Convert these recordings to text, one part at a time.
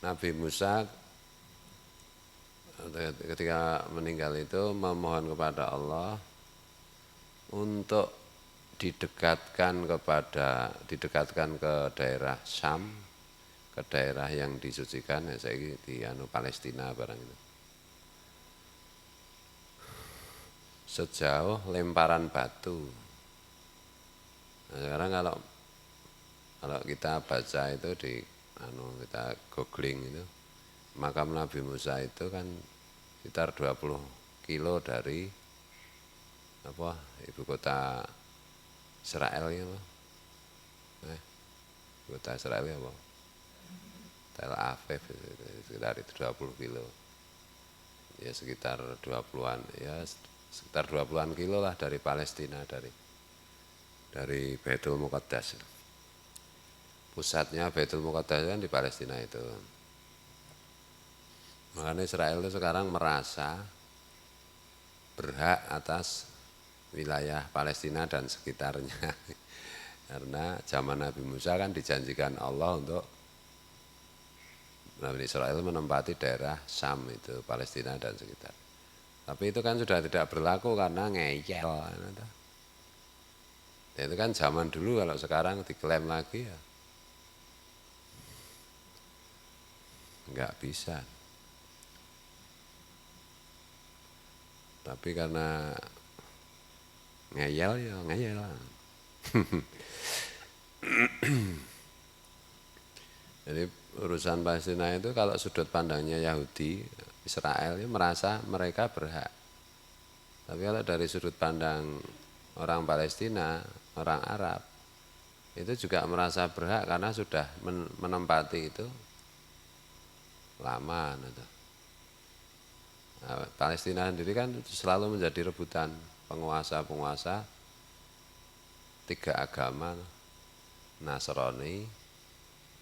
Nabi Musa ketika meninggal itu memohon kepada Allah untuk didekatkan ke daerah Syam, ke daerah yang disucikan, ya saya di Palestina barang itu. Sejauh lemparan batu. Nah, sekarang kalau kita baca itu kita googling itu, makam Nabi Musa itu kan sekitar 20 kilo dari ibu kota Israel ya, ibu kota Israel ya, Tel Aviv, sekitar itu 20 kilo. Ya sekitar 20-an, ya sekitar 20-an kilo lah dari Palestina, dari Baitul Muqaddas. Pusatnya Baitul Muqaddas kan di Palestina itu. Makanya Israel itu sekarang merasa berhak atas wilayah Palestina dan sekitarnya. Karena zaman Nabi Musa kan dijanjikan Allah untuk Nabi Israel menempati daerah Syam itu, Palestina dan sekitar. Tapi itu kan sudah tidak berlaku karena ngeyel. Ya, itu kan zaman dulu, kalau sekarang diklaim lagi ya nggak bisa. Tapi karena ngeyel ya ngeyel. Jadi urusan Palestina itu kalau sudut pandangnya Yahudi, Israel ya merasa mereka berhak. Tapi kalau dari sudut pandang orang Palestina, orang Arab, itu juga merasa berhak karena sudah menempati itu lama. Nah, Palestina sendiri kan selalu menjadi rebutan penguasa-penguasa tiga agama, Nasrani,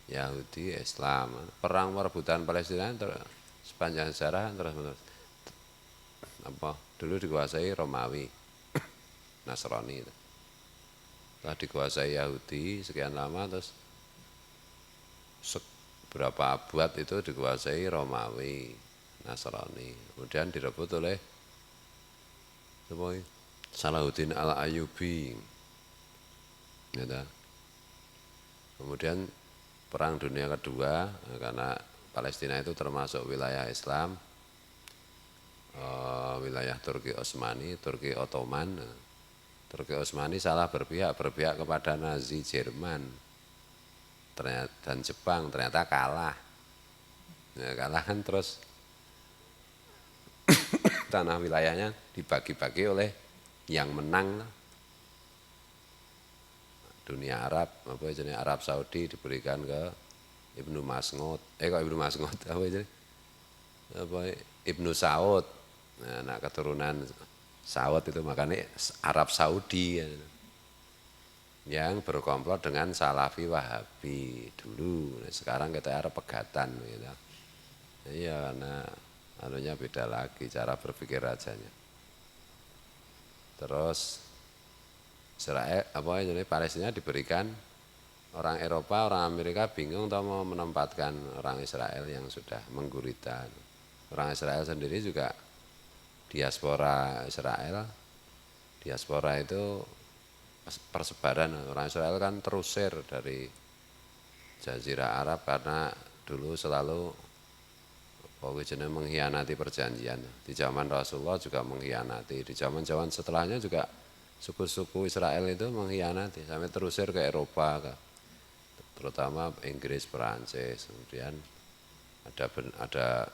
Yahudi, Islam. Perang perebutan Palestina sepanjang sejarah terus-menerus. Dulu dikuasai Romawi, Nasrani. Setelah dikuasai Yahudi sekian lama, terus berapa abad itu dikuasai Romawi, Nasrani. Kemudian direbut oleh Salahuddin Al-Ayyubi. Ya, kemudian Perang Dunia Kedua, karena Palestina itu termasuk wilayah Islam, wilayah Turki Utsmani, Turki Ottoman. Turki Utsmani salah berpihak kepada Nazi Jerman dan Jepang, ternyata kalah. Ya, kalah kan, terus tanah wilayahnya dibagi-bagi oleh yang menang. Dunia Arab, Arab Saudi diberikan ke Ibnu Mas'ud, Ibnu Saud. Nah, anak keturunan Saud itu makanya Arab Saudi yang berkomplot dengan Salafi Wahabi dulu. Nah, sekarang kita Arab pegatan gitu. Iya, karena anunya beda lagi cara berpikir rajanya. Terus Israel Palestina diberikan orang Eropa, orang Amerika bingung tahu mau menempatkan orang Israel yang sudah menggurita. Orang Israel sendiri juga diaspora Israel. Diaspora itu persebaran orang Israel kan terusir dari Jazirah Arab karena dulu selalu mengkhianati perjanjian. Di zaman Rasulullah juga mengkhianati. Di zaman-zaman setelahnya juga suku-suku Israel itu mengkhianati sampai terusir ke Eropa, terutama Inggris, Perancis. Kemudian ada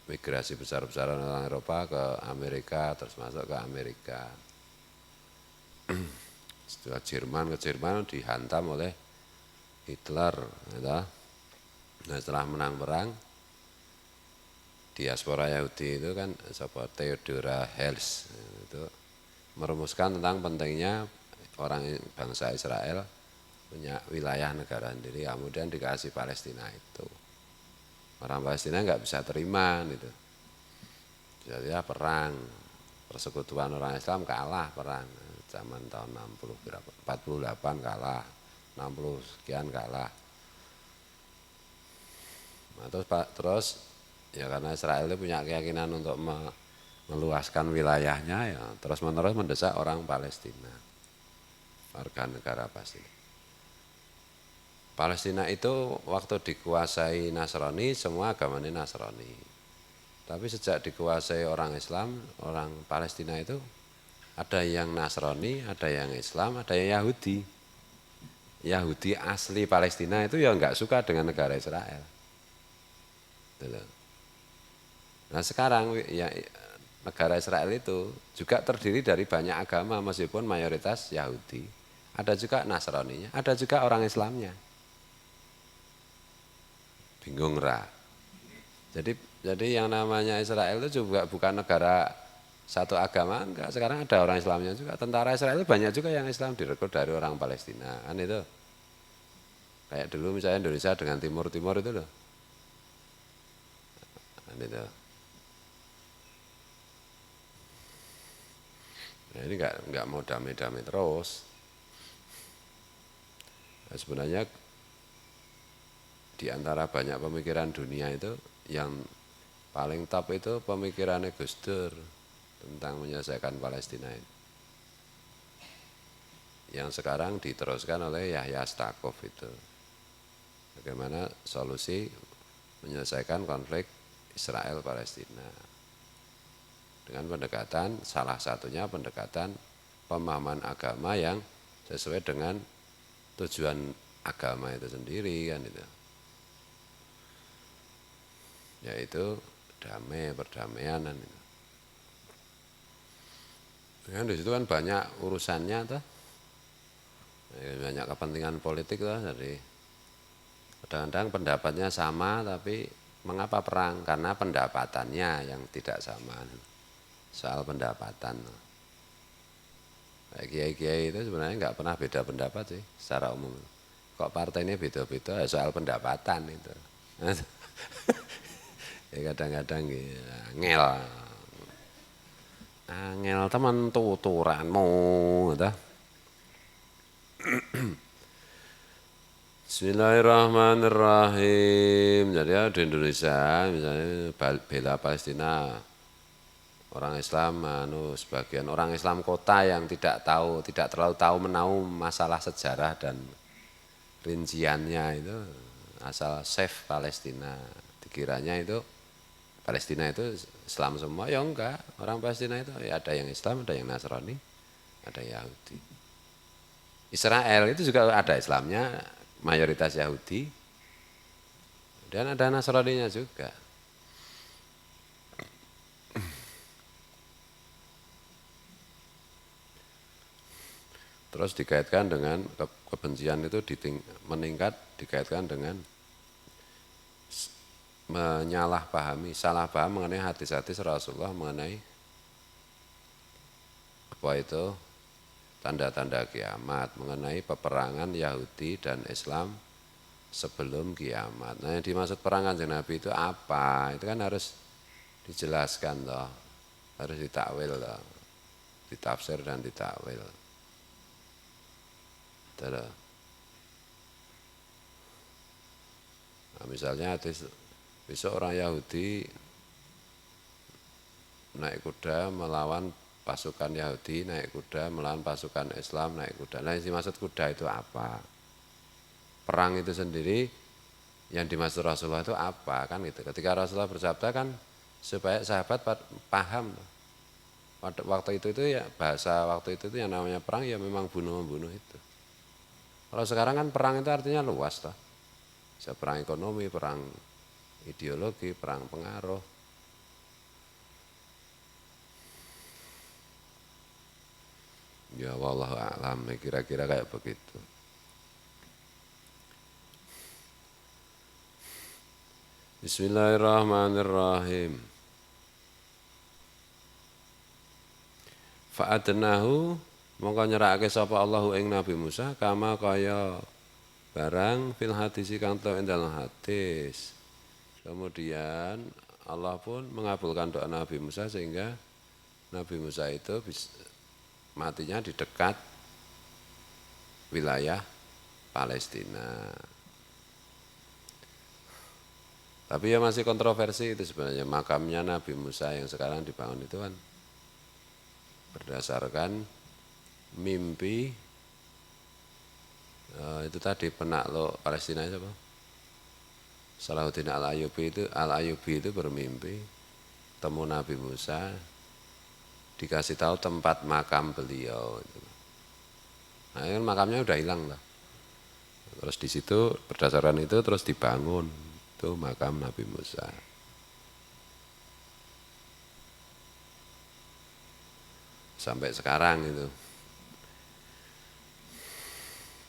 migrasi besar-besaran orang Eropa ke Amerika, terus masuk ke Amerika. Setelah Jerman dihantam oleh Hitler. Nah, setelah menang perang, diaspora Yahudi itu kan Theodora Herzl itu merumuskan tentang pentingnya orang bangsa Israel punya wilayah negara sendiri, kemudian dikasih Palestina itu. Orang Palestina nggak bisa terima gitu. Jadi ya perang, persekutuan orang Islam kalah perang zaman tahun 48 kalah, 60 sekian kalah. Nah, terus ya karena Israel itu punya keyakinan untuk meluaskan wilayahnya ya terus menerus mendesak orang Palestina, warga negara Palestina. Palestina itu waktu dikuasai Nasrani semua agamanya Nasrani. Tapi sejak dikuasai orang Islam, orang Palestina itu ada yang Nasrani, ada yang Islam, ada yang Yahudi. Yahudi asli Palestina itu ya nggak suka dengan negara Israel. Nah sekarang ya negara Israel itu juga terdiri dari banyak agama meskipun mayoritas Yahudi. Ada juga Nasraninya, ada juga orang Islamnya. Bingung ra. Jadi yang namanya Israel itu juga bukan negara satu agama, enggak. Sekarang ada orang Islamnya juga. Tentara Israel itu banyak juga yang Islam direkrut dari orang Palestina. Kan itu. Kayak dulu misalnya Indonesia dengan Timur itu loh. Kan itu. Nah, ini enggak mau damai-damai terus. Nah, sebenarnya di antara banyak pemikiran dunia itu yang paling top itu pemikirannya Gus Dur tentang menyelesaikan Palestina ini. Yang sekarang diteruskan oleh Yahya Stakuf itu. Bagaimana solusi menyelesaikan konflik Israel-Palestina. Dengan pendekatan, salah satunya pendekatan pemahaman agama yang sesuai dengan tujuan agama itu sendiri kan itu. Yaitu damai, perdamaian kan itu. Kan di situ kan banyak urusannya tuh. Banyak kepentingan politik tuh, jadi kadang-kadang pendapatnya sama tapi mengapa perang? Karena pendapatannya yang tidak sama. Soal pendapatan. Kayak kiai-kiai itu sebenarnya nggak pernah beda pendapat sih secara umum. Kok partainya beda-beda soal pendapatan itu. Ya kadang-kadang ngel. Ngel teman tuturanmu gitu. Bismillahirrahmanirrahim. Jadi ya di Indonesia misalnya bela Palestina, orang Islam, sebagian orang Islam kota yang tidak terlalu tahu menahu masalah sejarah dan rinciannya itu asal save Palestina. Dikiranya itu Palestina itu Islam semua, ya enggak. Orang Palestina itu ya ada yang Islam, ada yang Nasrani, ada Yahudi. Israel itu juga ada Islamnya, mayoritas Yahudi, dan ada Nasraninya juga. Terus dikaitkan dengan kebencian itu meningkat, dikaitkan dengan salah paham mengenai hadis-hadis Rasulullah mengenai apa itu tanda-tanda kiamat, mengenai peperangan Yahudi dan Islam sebelum kiamat. Nah yang dimaksud perangan Nabi itu apa? Itu kan harus dijelaskan loh, harus ditakwil loh, ditafsir dan ditakwil. Nah, misalnya besok orang Yahudi naik kuda melawan pasukan Yahudi, naik kuda melawan pasukan Islam, naik kuda. Nah yang dimaksud kuda itu apa? Perang itu sendiri yang dimaksud Rasulullah itu apa kan gitu. Ketika Rasulullah bersabda kan supaya sahabat paham. Waktu itu ya bahasa waktu itu yang namanya perang ya memang bunuh-membunuh itu. Kalau sekarang kan perang itu artinya luas toh. Bisa perang ekonomi, perang ideologi, perang pengaruh. Ya wallahu a'lam, kira-kira kayak begitu. Bismillahirrahmanirrahim. Fa'adnahu mongko nyerahake sapa Allahu ing Nabi Musa kama kaya barang fil hadisi kang ing dalam hadis. Kemudian Allah pun mengabulkan doa Nabi Musa sehingga Nabi Musa itu matinya di dekat wilayah Palestina. Tapi ya masih kontroversi itu sebenarnya, makamnya Nabi Musa yang sekarang dibangun itu kan berdasarkan mimpi itu tadi penakluk Palestina itu apa? Salahuddin Al-Ayyubi itu bermimpi temu Nabi Musa, dikasih tahu tempat makam beliau. Nah, kan makamnya udah hilang lah. Terus di situ berdasarkan itu terus dibangun itu makam Nabi Musa. Sampai sekarang itu.